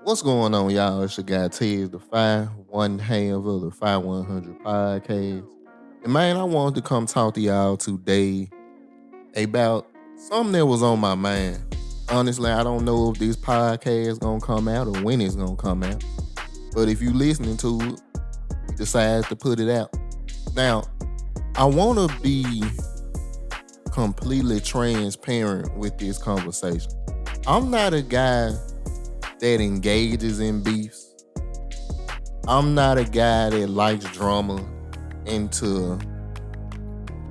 What's going on, y'all? It's your guy Tez, the Fye100 of the Fye100 podcast. And man, I wanted to come talk to y'all today about something that was on my mind. Honestly, I don't know if this podcast gonna come out or when it's gonna come out. But if you listening to it, you decide to put it out. Now, I wanna be completely transparent with this conversation. I'm not a guy that engages in beefs. I'm not a guy that likes drama and to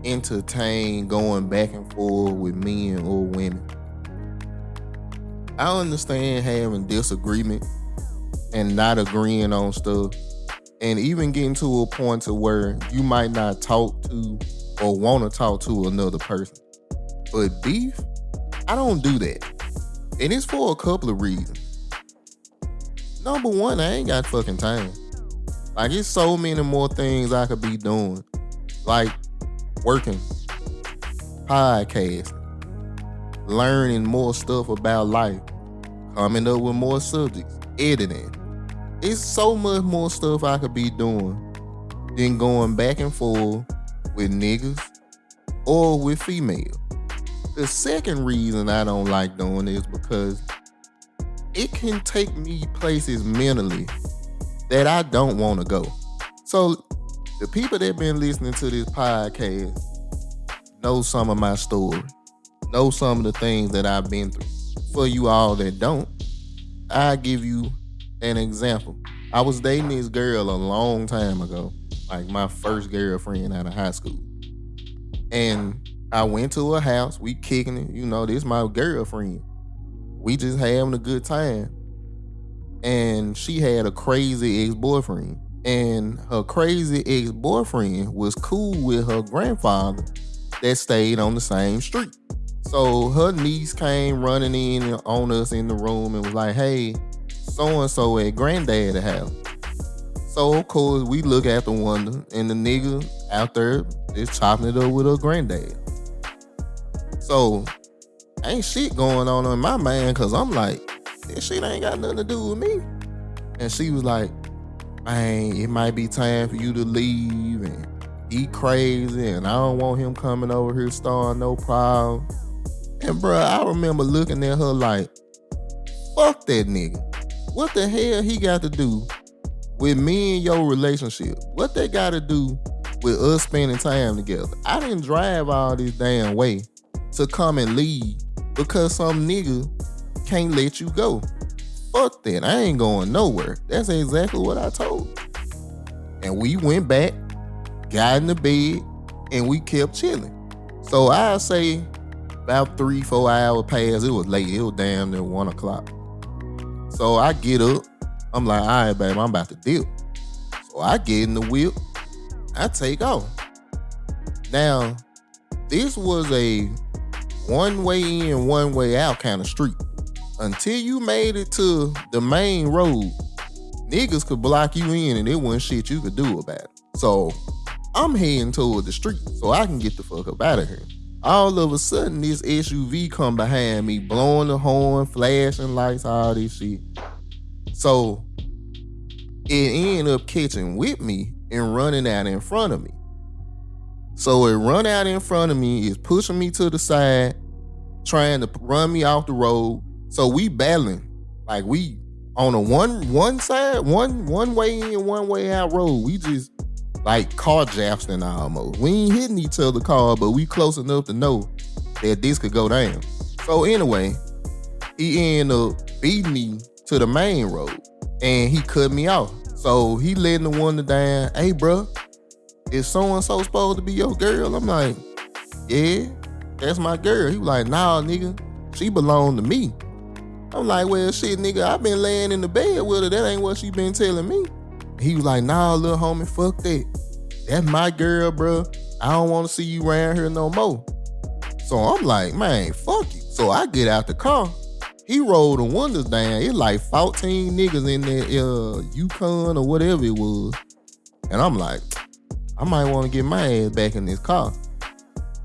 entertain going back and forth with men or women. I understand having disagreement and not agreeing on stuff and even getting to a point to where you might not talk to or want to talk to another person. But beef, I don't do that. And it's for a couple of reasons. Number one, I ain't got fucking time. Like, it's so many more things I could be doing. Like working, podcasting, learning more stuff about life, coming up with more subjects, editing. It's so much more stuff I could be doing than going back and forth with niggas or with females. The second reason I don't like doing it is because it can take me places mentally that I don't want to go. So the people that been listening to this podcast know some of my story, know some of the things that I've been through. For you all that don't, I'll give you an example. I was dating this girl a long time ago, like my first girlfriend out of high school. And I went to her house, we kicking it, this my girlfriend. We just having a good time. And she had a crazy ex-boyfriend. And her crazy ex-boyfriend was cool with her grandfather that stayed on the same street. So her niece came running in on us in the room and was like, hey, so-and-so at granddad's house. So, of course, we look at the wonder and the nigga out there just chopping it up with her granddad. So, ain't shit going on in my mind because I'm like, this shit ain't got nothing to do with me. And she was like, man, it might be time for you to leave and he crazy and I don't want him coming over here starting no problem. And bruh, I remember looking at her like, fuck that nigga. What the hell he got to do with me and your relationship? What they got to do with us spending time together? I didn't drive all this damn way to come and leave because some nigga can't let you go. Fuck that. I ain't going nowhere. That's exactly what I told her. And we went back, got in the bed, and we kept chilling. So I'll say about 3-4 hours passed. It was late. It was damn near 1 o'clock. So I get up. I'm like, all right, babe, I'm about to dip. So I get in the whip. I take off. Now, this was a one way in, one way out kind of street. Until you made it to the main road, niggas could block you in and there wasn't shit you could do about it. So I'm heading toward the street so I can get the fuck up out of here. All of a sudden, this SUV come behind me, blowing the horn, flashing lights, all this shit. So it ended up catching with me and running out in front of me. So it run out in front of me, is pushing me to the side, trying to run me off the road. So we battling. Like we on a one side, one way in, one way out road. We just like car jousting almost. We ain't hitting each other car, but we close enough to know that this could go down. So anyway, he ended up beating me to the main road and he cut me off. So he letting the wonder down, hey bro, is so-and-so supposed to be your girl? I'm like, yeah, that's my girl. He was like, nah, nigga, she belong to me. I'm like, well, shit, nigga, I been laying in the bed with her. That ain't what she been telling me. He was like, nah, little homie, fuck that. That's my girl, bro. I don't want to see you around here no more. So I'm like, man, fuck you. So I get out the car. He rolled the windows down. It's like 14 niggas in that Yukon or whatever it was. And I'm like, I might want to get my ass back in this car.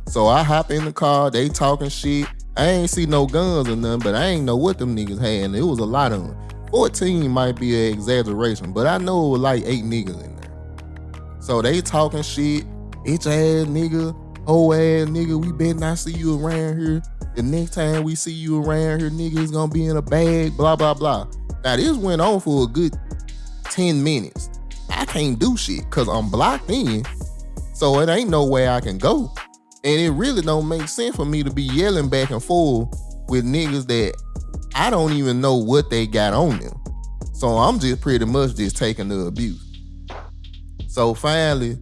So I hop in the car. They talking shit. I ain't see no guns or nothing, but I ain't know what them niggas had. And it was a lot of them. 14 might be an exaggeration, but I know it was like 8 niggas in there. So they talking shit, bitch ass nigga, hoe ass nigga, we better not see you around here. The next time we see you around here, nigga, is gonna be in a bag, blah, blah, blah. Now this went on for a good 10 minutes. I can't do shit because I'm blocked in. So it ain't no way I can go. And it really don't make sense for me to be yelling back and forth with niggas that I don't even know what they got on them. So I'm just pretty much just taking the abuse. So finally,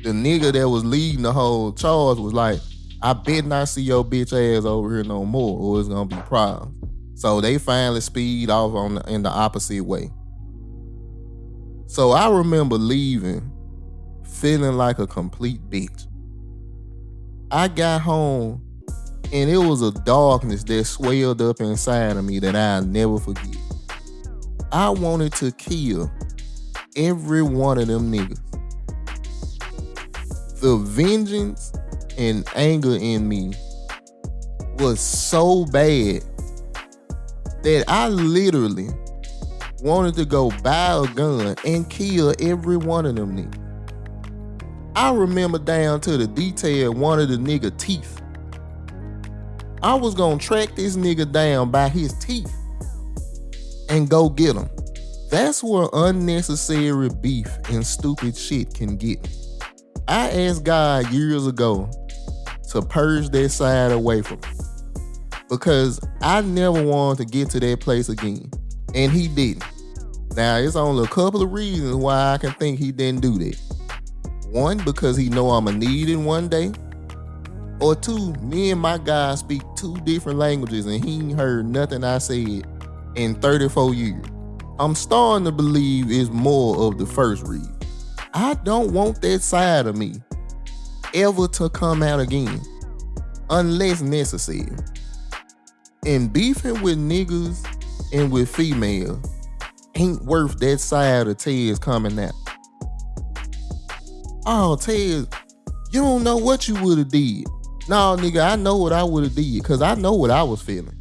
the nigga that was leading the whole charge was like, I bet not see your bitch ass over here no more or it's gonna be problems. So they finally speed off in the opposite way. So I remember leaving feeling like a complete bitch. I got home and it was a darkness that swelled up inside of me that I'll never forget. I wanted to kill every one of them niggas. The vengeance and anger in me was so bad that I literally wanted to go buy a gun and kill every one of them niggas. I remember down to the detail one of the nigga teeth. I was gonna track this nigga down by his teeth and go get him. That's where unnecessary beef and stupid shit can get me. I asked God years ago to purge that side away from me because I never wanted to get to that place again, and he didn't. Now, it's only a couple of reasons why I can think he didn't do that. One, because he know I'ma need it one day. Or two, me and my guy speak 2 different languages and he ain't heard nothing I said in 34 years. I'm starting to believe it's more of the first reason. I don't want that side of me ever to come out again unless necessary. And beefing with niggas and with females ain't worth that side of Tez coming out. Oh, Tez, you don't know what you would have did. No, nigga, I know what I would have did because I know what I was feeling.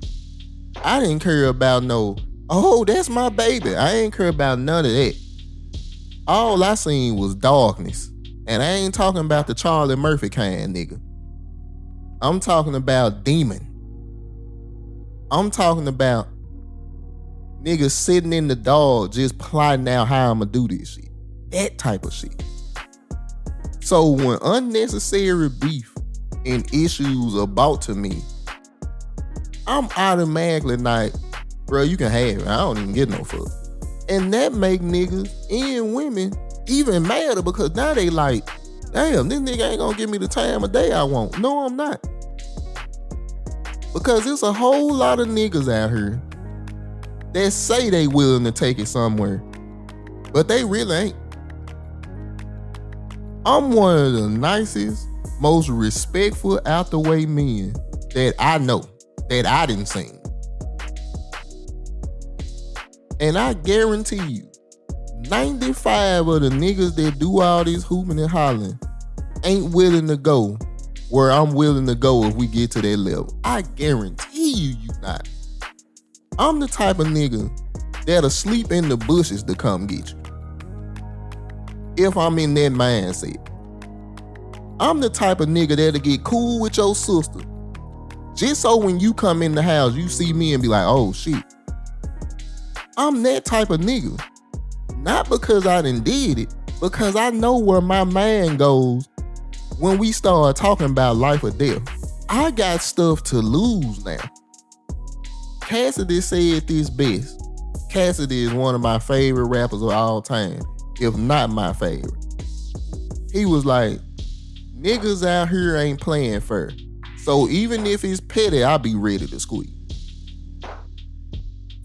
I didn't care about no, oh, that's my baby. I ain't care about none of that. All I seen was darkness. And I ain't talking about the Charlie Murphy kind, nigga. I'm talking about demon. I'm talking about niggas sitting in the dark just plotting out how I'ma do this shit. That type of shit. So when unnecessary beef and issues are brought to me, I'm automatically like, bro, you can have it. I don't even get no fuck. And that make niggas and women even madder because now they like, damn, this nigga ain't gonna give me the time of day I want. No, I'm not. Because there's a whole lot of niggas out here that say they willing to take it somewhere, but they really ain't. I'm one of the nicest, most respectful out the way men that I know, that I didn't see. And I guarantee you, 95 of the niggas that do all this hooping and hollering ain't willing to go where I'm willing to go if we get to that level. I guarantee you not. I'm the type of nigga that'll sleep in the bushes to come get you. If I'm in that mindset. I'm the type of nigga that'll get cool with your sister just so when you come in the house, you see me and be like, oh shit. I'm that type of nigga. Not because I done did it, because I know where my mind goes when we start talking about life or death. I got stuff to lose now. Cassidy said this best. Cassidy is one of my favorite rappers of all time, if not my favorite. He was like, niggas out here ain't playing fair. So even if it's petty, I'll be ready to squeeze.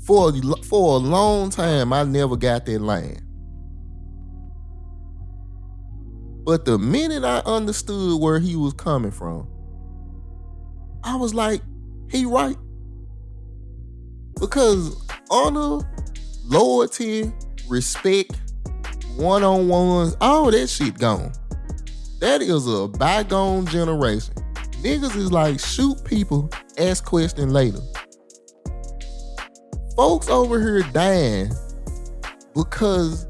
For a long time, I never got that line. But the minute I understood where he was coming from, I was like, he right. Because honor, loyalty, respect, one-on-ones, all that shit gone. That is a bygone generation. Niggas is like, shoot people, ask questions later. Folks over here dying because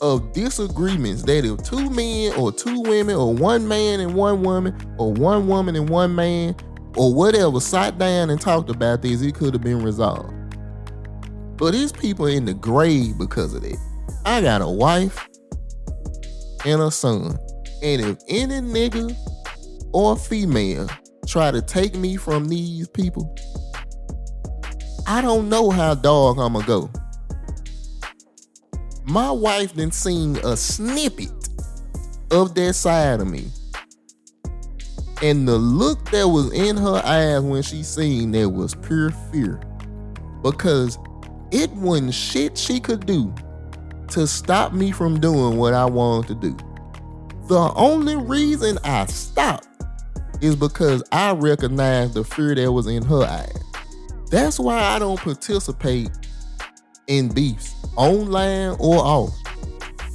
of disagreements that if two men or two women or one man and one woman or one woman and one man or whatever sat down and talked about this, it could have been resolved. But it's people in the grave because of that. I got a wife and a son. And if any nigga or female try to take me from these people, I don't know how dark I'ma go. My wife done seen a snippet of that side of me. And the look that was in her eyes when she seen that was pure fear. Because it wasn't shit she could do to stop me from doing what I wanted to do. The only reason I stopped is because I recognized the fear that was in her eyes. That's why I don't participate in beefs, online or off.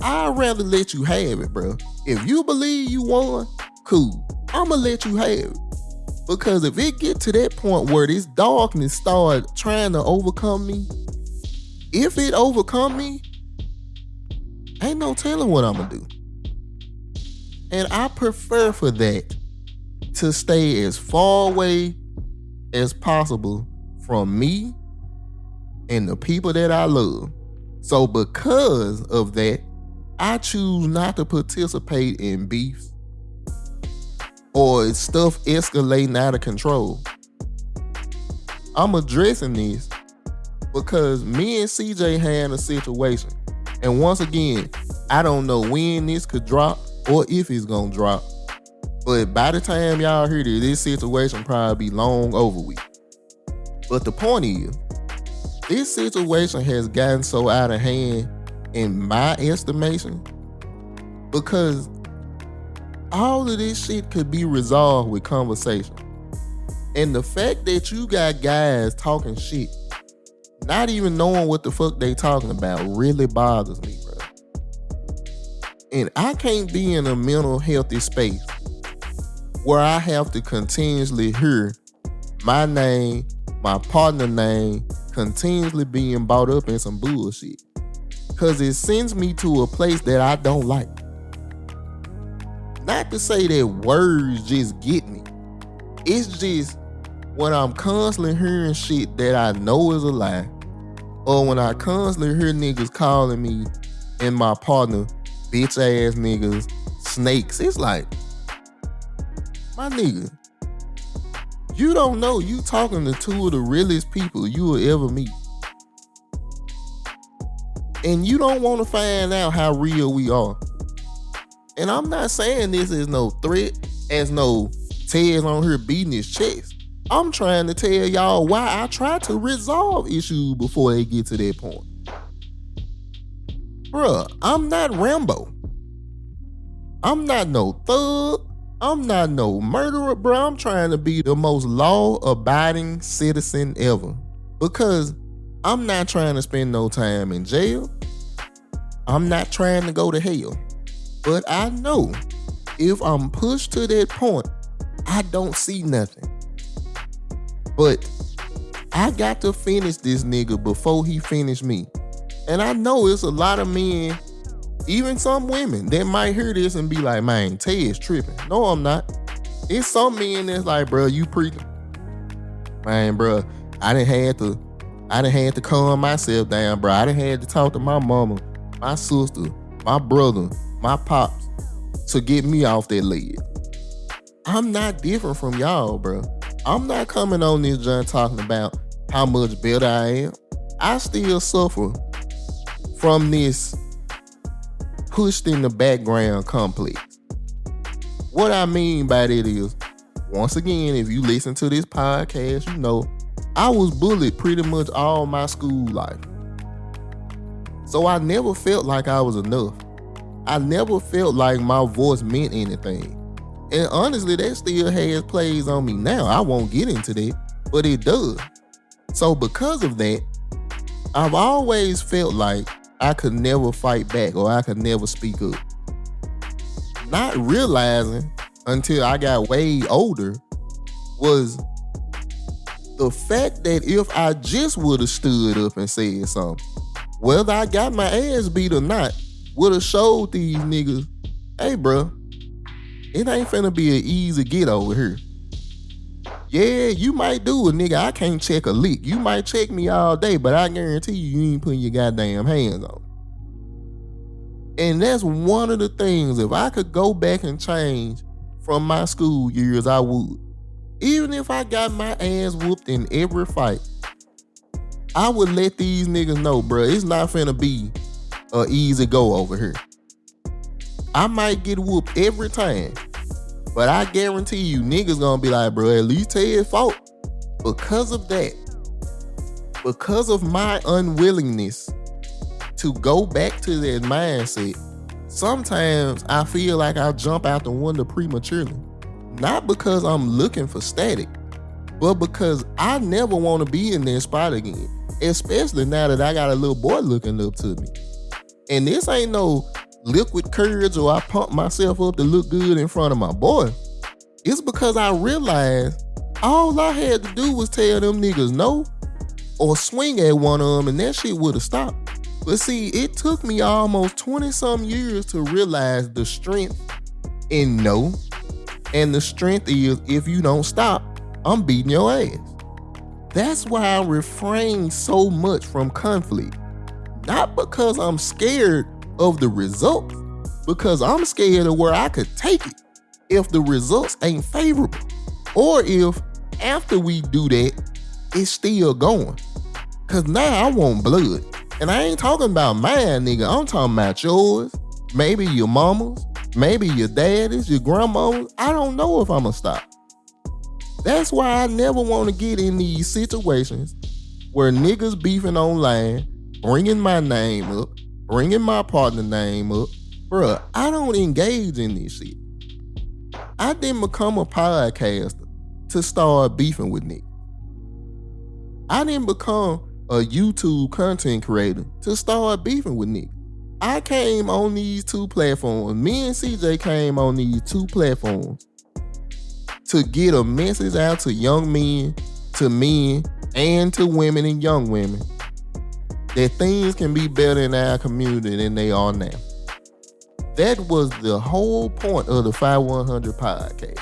I'd rather let you have it, bro. If you believe you won, cool. I'ma let you have it. Because if it get to that point where this darkness start trying to overcome me, if it overcome me, ain't no telling what I'ma do. And I prefer for that to stay as far away as possible from me and the people that I love. So because of that, I choose not to participate in beefs or stuff escalating out of control. I'm addressing this because me and CJ had a situation. And once again, I don't know when this could drop or if it's gonna drop. But by the time y'all hear this situation probably be long over with. But the point is, this situation has gotten so out of hand in my estimation because all of this shit could be resolved with conversation. And the fact that you got guys talking shit, not even knowing what the fuck they talking about, really bothers me, bro. And I can't be in a mental healthy space where I have to continuously hear my name, my partner name, continuously being brought up in some bullshit. Cause it sends me to a place that I don't like. Not to say that words just get me. It's just when I'm constantly hearing shit that I know is a lie, or when I constantly hear niggas calling me and my partner bitch ass niggas, snakes, it's like, my nigga, you don't know you talking to two of the realest people you will ever meet. And you don't want to find out how real we are. And I'm not saying this is no threat, as no Ted's on here beating his chest. I'm trying to tell y'all why I try to resolve issues before they get to that point. Bruh, I'm not Rambo. I'm not no thug. I'm not no murderer, bro. I'm trying to be the most law-abiding citizen ever. Because I'm not trying to spend no time in jail. I'm not trying to go to hell. But I know if I'm pushed to that point, I don't see nothing. But I got to finish this nigga before he finished me. And I know it's a lot of men, even some women, that might hear this and be like, man, Ted's tripping. No, I'm not. It's some men that's like, bro, you preaching. Man, bro, I done had to calm myself down, bro. I done had to talk to my mama, my sister, my brother, my pops to get me off that lid. I'm not different from y'all, bro. I'm not coming on this joint talking about how much better I am. I still suffer from this pushed in the background complex. What I mean by that is, once again, if you listen to this podcast, you know I was bullied pretty much all my school life. So I never felt like I was enough. I never felt like my voice meant anything. And honestly, that still has plays on me now. I won't get into that, but it does. So because of that, I've always felt like I could never fight back or I could never speak up. Not realizing until I got way older was The fact that if I just would have stood up and said something, whether I got my ass beat or not, would have showed these niggas, hey, bro, it ain't finna be an easy get over here. Yeah, you might do it, nigga. I can't check a lick. You might check me all day, but I guarantee you ain't putting your goddamn hands on me. And that's one of the things, if I could go back and change from my school years, I would. Even if I got my ass whooped in every fight, I would let these niggas know, bro, it's not finna be a easy go over here. I might get whooped every time, but I guarantee you niggas gonna be like, bro, at least tell his fault. Because of that, because of my unwillingness to go back to that mindset, sometimes I feel like I jump out the window prematurely. Not because I'm looking for static, but because I never want to be in that spot again. Especially now that I got a little boy looking up to me. And this ain't no liquid courage or I pump myself up to look good in front of my boy. It's because I realized all I had to do was tell them niggas no or swing at one of them and that shit would have stopped. But see, it took me almost 20-some years to realize the strength in no. And the strength is, if you don't stop, I'm beating your ass. That's why I refrain so much from conflict. Not because I'm scared of the results, because I'm scared of where I could take it if the results ain't favorable. Or if after we do that, it's still going. Cause now I want blood. And I ain't talking about mine, nigga. I'm talking about yours, maybe your mama's, maybe your daddy's, your grandma's. I don't know if I'ma stop. That's why I never want to get in these situations where niggas beefing online, bringing my name up, bringing my partner name up. Bruh, I don't engage in this shit. I didn't become a podcaster to start beefing with niggas. I didn't become a YouTube content creator to start beefing with niggas. I came on these two platforms. Me and CJ came on these two platforms to get a message out to young men, to men, and to women and young women that things can be better in our community than they are now. That was the whole point of the Fye100 podcast.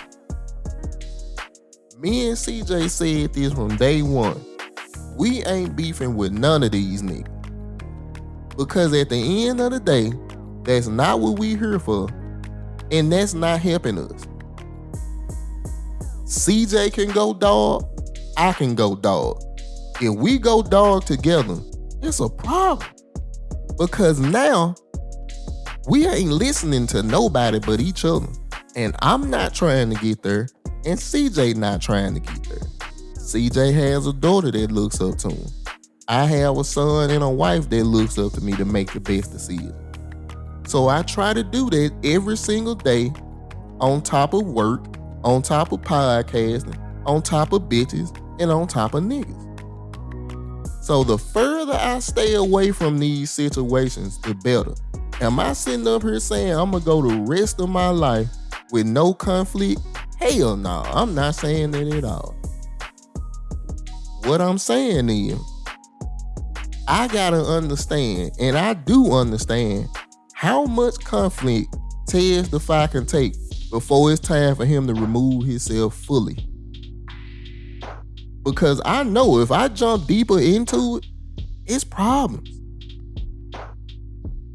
Me and CJ said this from day one. We ain't beefing with none of these niggas. Because at the end of the day, that's not what we here for, and that's not helping us. CJ can go dog, I can go dog. If we go dog together, it's a problem. Because now, we ain't listening to nobody but each other. And I'm not trying to get there, and CJ not trying to get there. CJ has a daughter that looks up to him. I have a son and a wife that looks up to me to make the best decision. So I try to do that every single day, on top of work, on top of podcasting, on top of bitches, and on top of niggas. So the further I stay away from these situations, the better. Am I sitting up here saying I'm gonna go the rest of my life with no conflict? Hell no, I'm not saying that at all. What I'm saying is, I gotta understand, and I do understand, how much conflict Tez the Fye can take before it's time for him to remove himself fully. Because I know if I jump deeper into it, it's problems.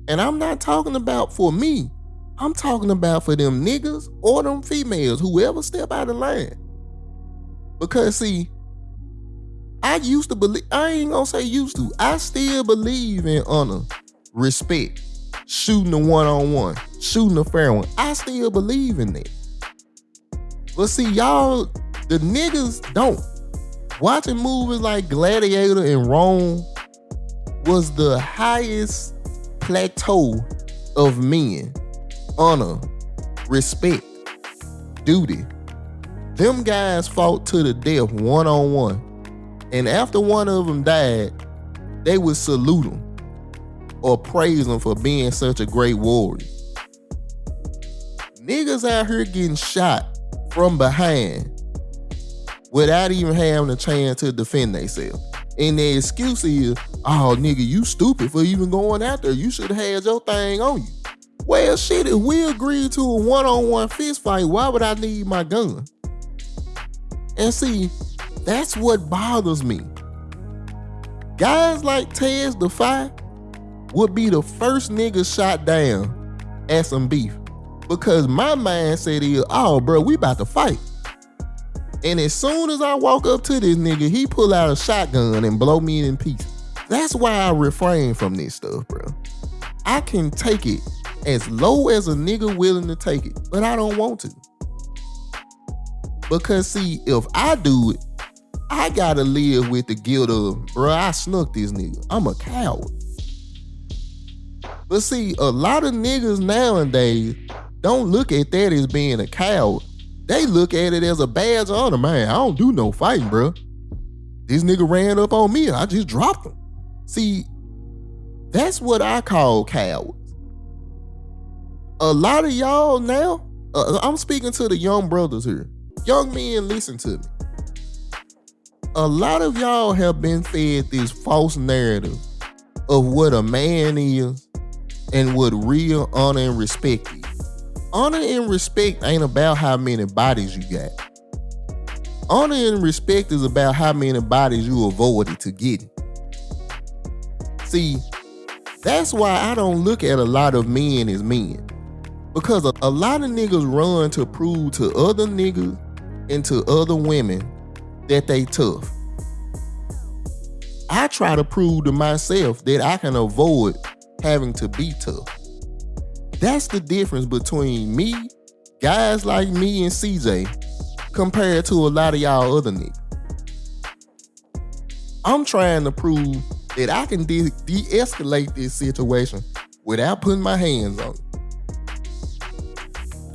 And I'm not talking about for me. I'm talking about for them niggas or them females, whoever step out of line. Because see, I used to believe, I ain't gonna say used to, I still believe in honor, respect, shooting a one-on-one, shooting a fair one. I still believe in that. But see, y'all, the niggas don't. Watching movies like Gladiator and Rome was the highest plateau of men. Honor, respect, duty. Them guys fought to the death one-on-one. And after one of them died, they would salute him or praise him for being such a great warrior. Niggas out here getting shot from behind without even having a chance to defend themselves. And the excuse is, oh, nigga, you stupid for even going out there. You should have had your thing on you. Well, shit, if we agreed to a one-on-one fist fight, why would I need my gun? And see, that's what bothers me. Guys like Tez the Fye would be the first nigga shot down at some beef. Because my mindset is, oh, bro, we about to fight. And as soon as I walk up to this nigga, he pull out a shotgun and blow me in pieces. That's why I refrain from this stuff, bro. I can take it as low as a nigga willing to take it, but I don't want to. Because see, if I do it, I gotta live with the guilt of, bro, I snuck this nigga. I'm a coward. But see, a lot of niggas nowadays don't look at that as being a coward. They look at it as a badge of honor. Man, I don't do no fighting, bro. This nigga ran up on me, I just dropped him. See, that's what I call cowards. A lot of y'all now, I'm speaking to the young brothers here. Young men, listen to me. A lot of y'all have been fed this false narrative of what a man is and what real honor and respect is. Honor and respect ain't about how many bodies you got. Honor and respect is about how many bodies you avoided to get it. See, that's why I don't look at a lot of men as men. Because a lot of niggas run to prove to other niggas and to other women that they tough. I try to prove to myself that I can avoid having to be tough. That's the difference between me, guys like me and CJ, compared to a lot of y'all other niggas. I'm trying to prove that I can de-escalate this situation without putting my hands on it.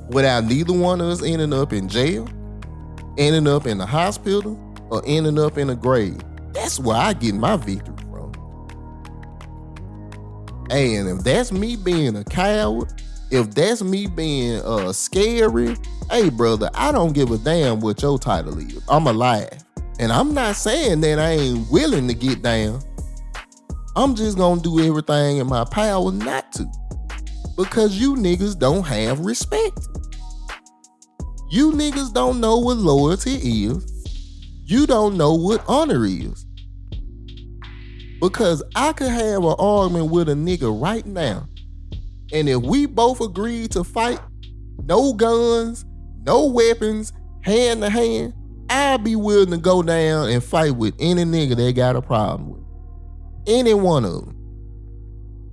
Without neither one of us ending up in jail, ending up in the hospital, or ending up in a grave. That's where I get my victory from. And if that's me being a coward, if that's me being scary, hey brother, I don't give a damn what your title is. I'm alive. And I'm not saying that I ain't willing to get down. I'm just gonna do everything in my power not to. Because you niggas don't have respect. You niggas don't know what loyalty is. You don't know what honor is. Because I could have an argument with a nigga right now, and if we both agree to fight, no guns, no weapons, hand to hand, I'll be willing to go down and fight with any nigga that got a problem with. Any one of them.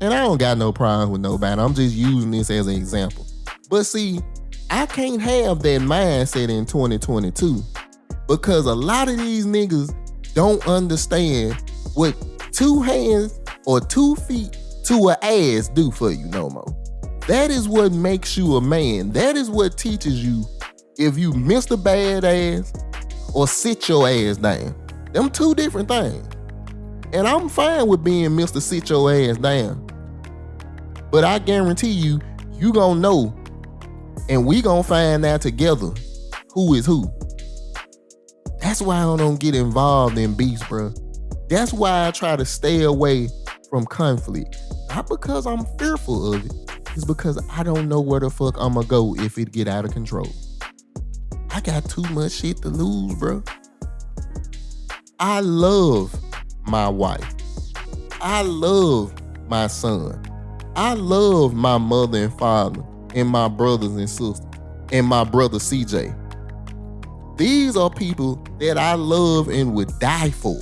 And I don't got no problem with nobody. I'm just using this as an example. But see, I can't have that mindset in 2022 because a lot of these niggas don't understand what 2 hands or 2 feet to an ass do for you no more. That is what makes you a man. That is what teaches you if you Mr. Badass or sit your ass down. Them 2 different things. And I'm fine with being Mr. Sit your ass down. But I guarantee you, you gonna know and we gonna find out together who is who. That's why I don't get involved in beefs, bro. That's why I try to stay away from conflict. Not because I'm fearful of it. It's because I don't know where the fuck I'ma go if it get out of control. I got too much shit to lose, bro. I love my wife. I love my son. I love my mother and father and my brothers and sisters and my brother CJ. These are people that I love and would die for.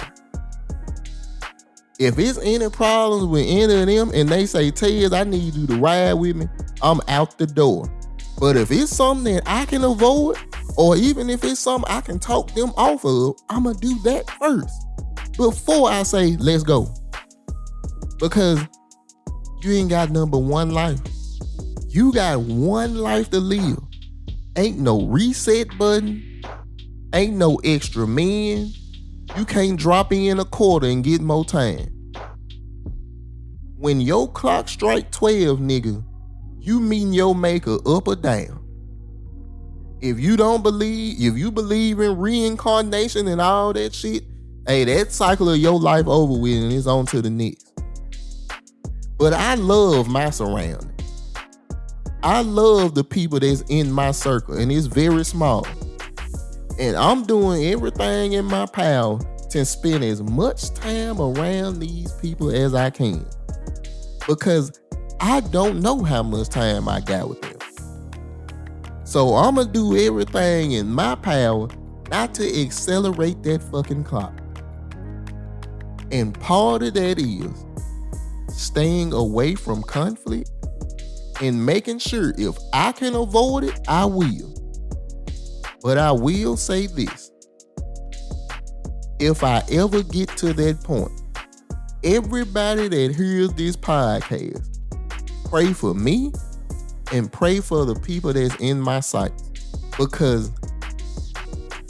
If it's any problems with any of them and they say, Tez, I need you to ride with me, I'm out the door. But if it's something that I can avoid, or even if it's something I can talk them off of, I'ma do that first before I say, let's go. Because you ain't got number one life. You got one life to live. Ain't no reset button. Ain't no extra men. You can't drop in a quarter and get more time. When your clock strike 12, nigga, you mean your maker up or down. If you believe in reincarnation and all that shit, hey, that cycle of your life over with and it's on to the next. But I love my surroundings. I love the people that's in my circle, and it's very small. And I'm doing everything in my power to spend as much time around these people as I can. Because I don't know how much time I got with them. So I'm going to do everything in my power not to accelerate that fucking clock. And part of that is staying away from conflict and making sure if I can avoid it, I will. But I will say this. If I ever get to that point, everybody that hears this podcast, pray for me and pray for the people that's in my sight. Because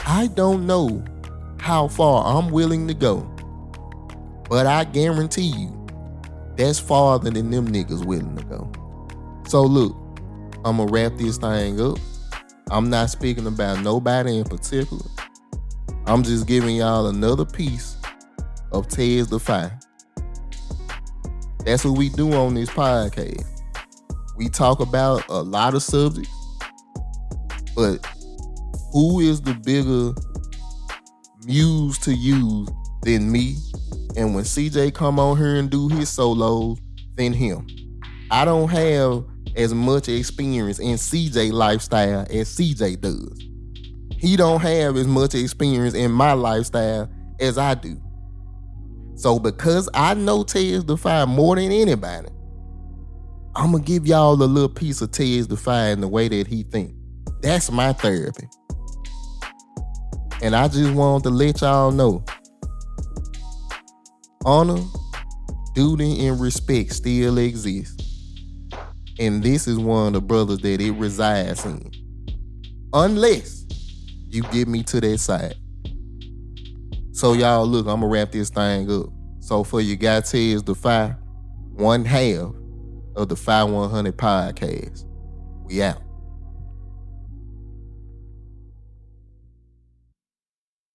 I don't know how far I'm willing to go. But I guarantee you, that's farther than them niggas willing to go. So look, I'm going to wrap this thing up. I'm not speaking about nobody in particular. I'm just giving y'all another piece of Tez the Fye. That's what we do on this podcast. We talk about a lot of subjects, but who is the bigger muse to use than me? And when CJ come on here and do his solos, than him. I don't have as much experience in CJ lifestyle as CJ does. He don't have as much experience in my lifestyle as I do. So because I know Tez the Fye more than anybody, I'm going to give y'all a little piece of Tez the Fye in the way that he think. That's my therapy. And I just wanted to let y'all know, honor, duty, and respect still exist. And this is one of the brothers that it resides in. Unless you get me to that side. So y'all, look, I'm going to wrap this thing up. So for you guy Tez the Fye, one half of the Fye100 podcast. We out.